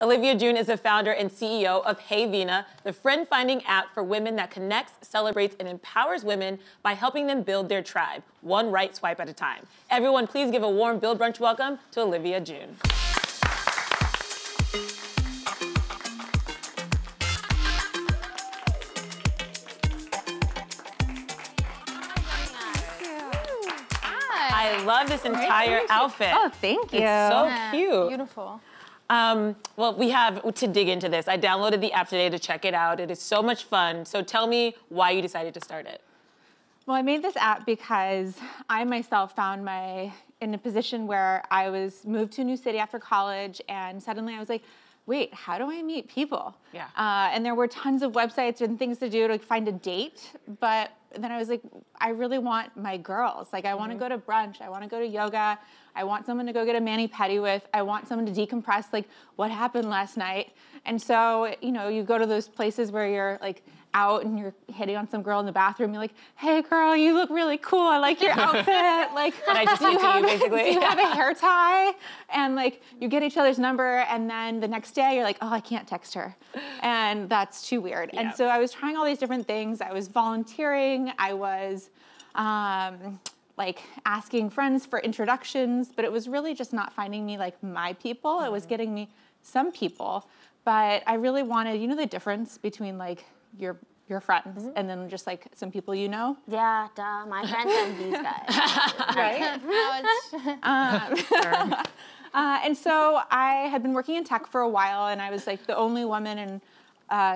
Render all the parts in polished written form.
Olivia June is the founder and CEO of Hey Vina, the friend-finding app for women that connects, celebrates, and empowers women by helping them build their tribe, one right swipe at a time. Everyone, please give a warm Build Brunch welcome to Olivia June. I love this entire outfit. Oh, thank you. It's so cute. Beautiful. Well, we have to dig into this. I downloaded the app today to check it out. It is so much fun. So tell me why you decided to start it. Well, I made this app because I myself found in a position where I was moved to a new city after college, and suddenly I was like, wait, how do I meet people? Yeah. And there were tons of websites and things to do to find a date, but then I was like, I really want my girls. Like, I want to go to brunch. I want to go to yoga. I want someone to go get a mani-pedi with. I want someone to decompress, like, what happened last night? And so, you go to those places where you're, like, out and you're hitting on some girl in the bathroom. You're like, hey, girl, you look really cool. I like your outfit. Like, and I just do you, basically. Do you have a hair tie? And, like, you get each other's number, and then the next day you're like, oh, I can't text her. And that's too weird. Yeah. And so I was trying all these different things. I was volunteering. I was like asking friends for introductions, but it was really just not finding me like my people. It was getting me some people, but I really wanted, the difference between like your friends and then just like some people Yeah, duh, my friends and these guys. Right? And so I had been working in tech for a while, and I was like the only woman in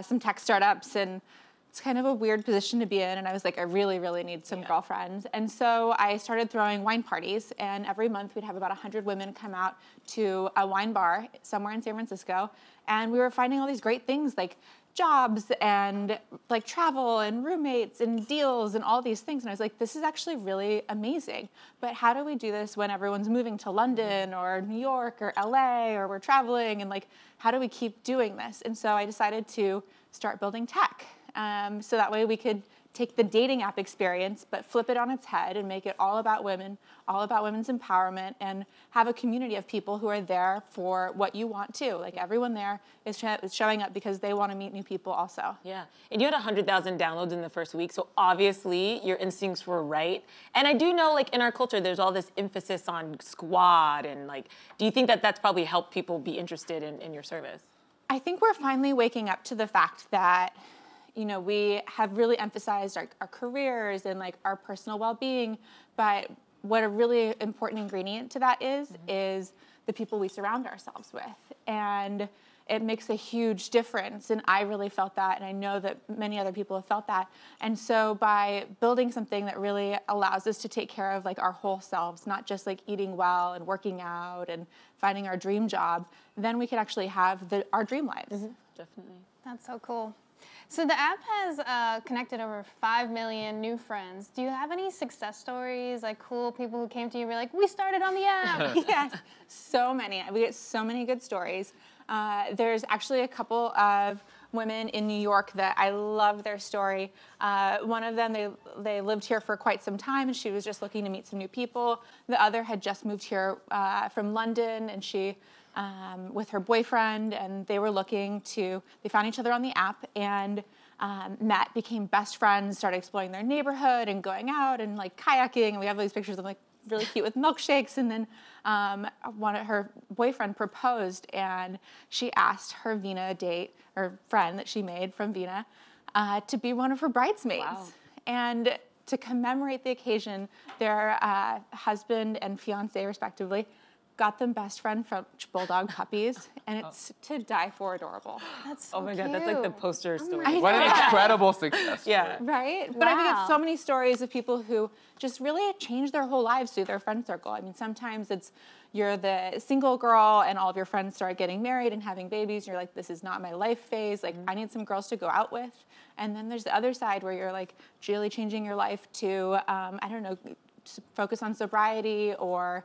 some tech startups, and it's kind of a weird position to be in, and I was like, I really, really need some girlfriends. And so I started throwing wine parties, and every month we'd have about 100 women come out to a wine bar somewhere in San Francisco, and we were finding all these great things like jobs and like travel and roommates and deals and all these things. And I was like, this is actually really amazing. But how do we do this when everyone's moving to London or New York or LA, or we're traveling, and like, how do we keep doing this? And so I decided to start building tech. So that way we could take the dating app experience, but flip it on its head and make it all about women, all about women's empowerment, and have a community of people who are there for what you want too. Like, everyone there is showing up because they want to meet new people also. Yeah, and you had 100,000 downloads in the first week, so obviously your instincts were right. And I do know, like, in our culture, there's all this emphasis on squad, and like, do you think that that's probably helped people be interested in your service? I think we're finally waking up to the fact that we have really emphasized our careers and like our personal well-being, but what a really important ingredient to that is the people we surround ourselves with. And it makes a huge difference. And I really felt that, and I know that many other people have felt that. And so by building something that really allows us to take care of like our whole selves, not just like eating well and working out and finding our dream job, then we can actually have our dream lives. Definitely. That's so cool. So the app has connected over 5 million new friends. Do you have any success stories, like cool people who came to you and were like, we started on the app? Yes, so many. We get so many good stories. There's actually a couple of women in New York that I love their story. One of them, they lived here for quite some time, and she was just looking to meet some new people. The other had just moved here from London, and she with her boyfriend, and they found each other on the app, and met, became best friends, started exploring their neighborhood and going out and like kayaking, and we have all these pictures of like really cute with milkshakes. And then her boyfriend proposed, and she asked her Vina friend that she made from Vina to be one of her bridesmaids. Wow. And to commemorate the occasion, their husband and fiance respectively got them best friend French bulldog puppies, and it's to die for adorable. That's so Oh my God, cute. that's like the poster story. What an incredible success story. Yeah. Right? But I think it's so many stories of people who just really changed their whole lives through their friend circle. I mean, sometimes you're the single girl and all of your friends start getting married and having babies. You're like, this is not my life phase. Like, I need some girls to go out with. And then there's the other side where you're like really changing your life to, focus on sobriety, or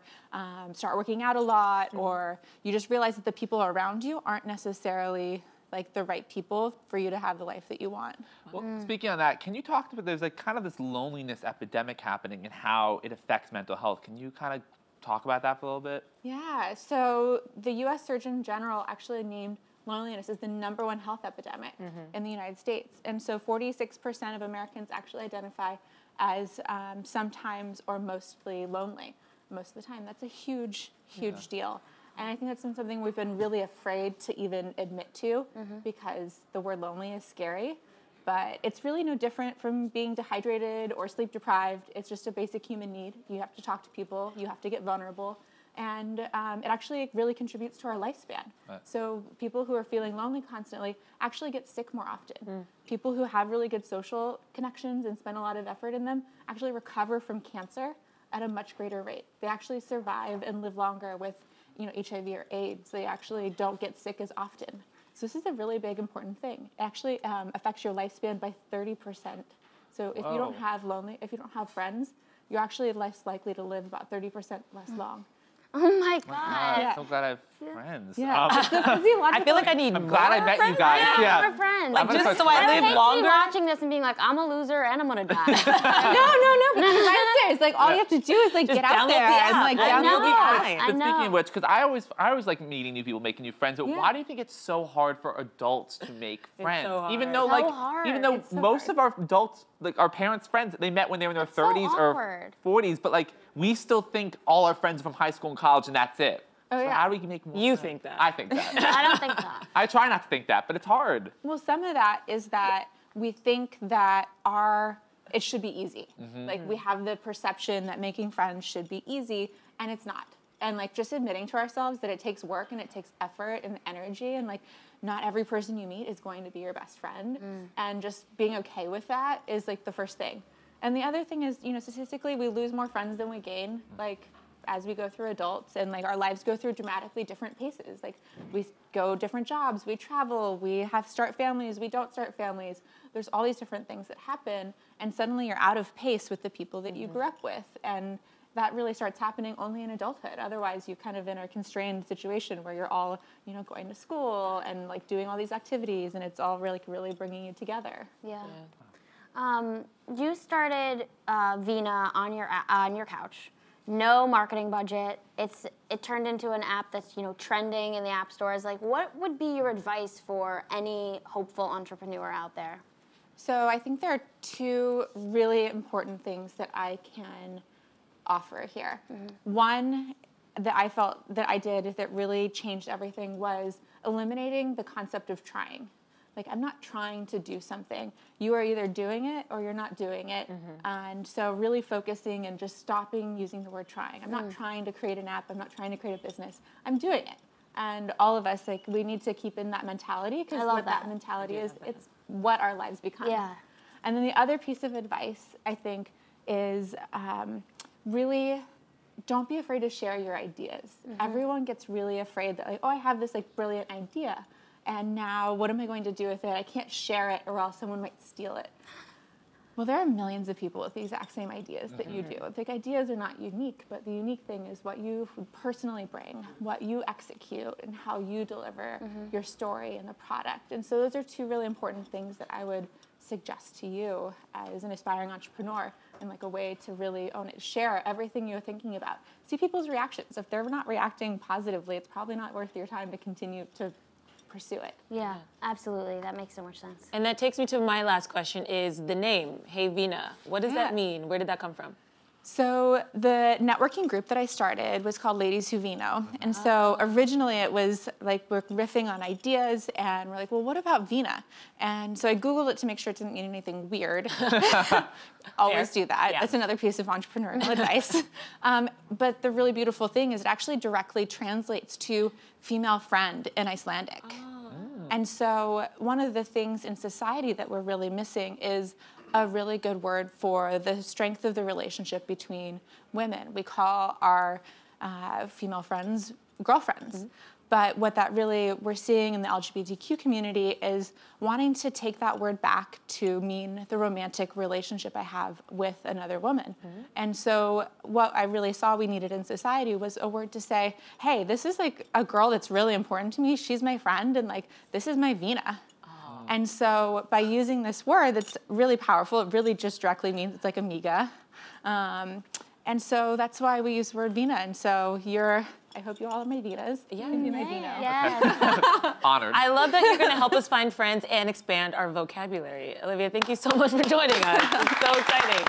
start working out a lot, or you just realize that the people around you aren't necessarily like the right people for you to have the life that you want. Well, speaking on that, can you talk about, there's like kind of this loneliness epidemic happening and how it affects mental health. Can you kind of talk about that for a little bit? Yeah, so the US Surgeon General actually named loneliness as the #1 health epidemic in the United States. And so 46% of Americans actually identify as sometimes or mostly lonely most of the time. That's a huge, huge deal. And I think that's been something we've been really afraid to even admit to because the word lonely is scary. But it's really no different from being dehydrated or sleep deprived. It's just a basic human need. You have to talk to people. You have to get vulnerable. And it actually really contributes to our lifespan. Right. So people who are feeling lonely constantly actually get sick more often. People who have really good social connections and spend a lot of effort in them actually recover from cancer at a much greater rate. They actually survive and live longer with HIV or AIDS. They actually don't get sick as often. So this is a really big, important thing. It actually affects your lifespan by 30%. So if you don't have friends, you're actually less likely to live about 30% less long. Oh my God. I'm so glad I have friends. Yeah. I feel like I need I'm glad I met you guys. Yeah. More friends. Like just so I live longer. Watching this and being like, I'm a loser and I'm gonna die. No. Because I'm serious. Like all you have to do is like get out there and like download the app. But speaking of which, because I always like meeting new people, making new friends. But why do you think it's so hard for adults to make friends? So hard. Even though most of our adults, like our parents' friends, they met when they were in their 30s or 40s. But like we still think all our friends are from high school and college and that's it. Oh, so yeah. how do we make more You friends? think that. I think that. I don't think that. I try not to think that, but it's hard. Well, some of that is that we think that it should be easy. Like we have the perception that making friends should be easy, and it's not. And like just admitting to ourselves that it takes work and it takes effort and energy, and like not every person you meet is going to be your best friend, and just being okay with that is like the first thing. And the other thing is, statistically, we lose more friends than we gain. Like as we go through adults and like our lives go through dramatically different paces. Like we go different jobs, we travel, we start families, we don't start families. There's all these different things that happen, and suddenly you're out of pace with the people that you grew up with. And that really starts happening only in adulthood. Otherwise, you kind of in a constrained situation where you're all, going to school and like doing all these activities, and it's all really bringing you together. Yeah. You started Vina on your couch. No marketing budget. It turned into an app that's trending in the app stores. Like, what would be your advice for any hopeful entrepreneur out there? So I think there are two really important things that I can offer here. One that I felt that I did that really changed everything was eliminating the concept of trying. Like, I'm not trying to do something. You are either doing it or you're not doing it. And so really focusing and just stopping using the word trying. I'm not trying to create an app. I'm not trying to create a business. I'm doing it. And all of us, like, we need to keep in that mentality, because what that mentality is, it's what our lives become. Yeah. And then the other piece of advice, I think, is really don't be afraid to share your ideas. Everyone gets really afraid that, like, oh, I have this like brilliant idea, and now what am I going to do with it? I can't share it or else someone might steal it. Well, there are millions of people with the exact same ideas that you do. Big ideas are not unique, but the unique thing is what you personally bring, what you execute, and how you deliver your story and the product. And so those are two really important things that I would suggest to you as an aspiring entrepreneur, and like a way to really own it. Share everything you're thinking about. See people's reactions. If they're not reacting positively, it's probably not worth your time to continue to pursue it. Yeah, absolutely. That makes so much sense. And that takes me to my last question, is the name, Hey Vina. What does that mean? Where did that come from? So the networking group that I started was called Ladies Who Vino. And so originally it was like we're riffing on ideas, and we're like, well, what about Vina? And so I Googled it to make sure it didn't mean anything weird. Always do that. Yeah. That's another piece of entrepreneurial advice. But the really beautiful thing is it actually directly translates to female friend in Icelandic. And so one of the things in society that we're really missing is a really good word for the strength of the relationship between women. We call our female friends girlfriends. But what that really we're seeing in the LGBTQ community is wanting to take that word back to mean the romantic relationship I have with another woman. And so what I really saw we needed in society was a word to say, hey, this is like a girl that's really important to me. She's my friend, and like, this is my Vina. And so by using this word that's really powerful, it really just directly means it's like amiga. And so that's why we use the word Vina. And so I hope you all are my Vinas. Yeah. You my Vina. Yes. Honored. I love that you're going to help us find friends and expand our vocabulary. Olivia, thank you so much for joining us. It's so exciting.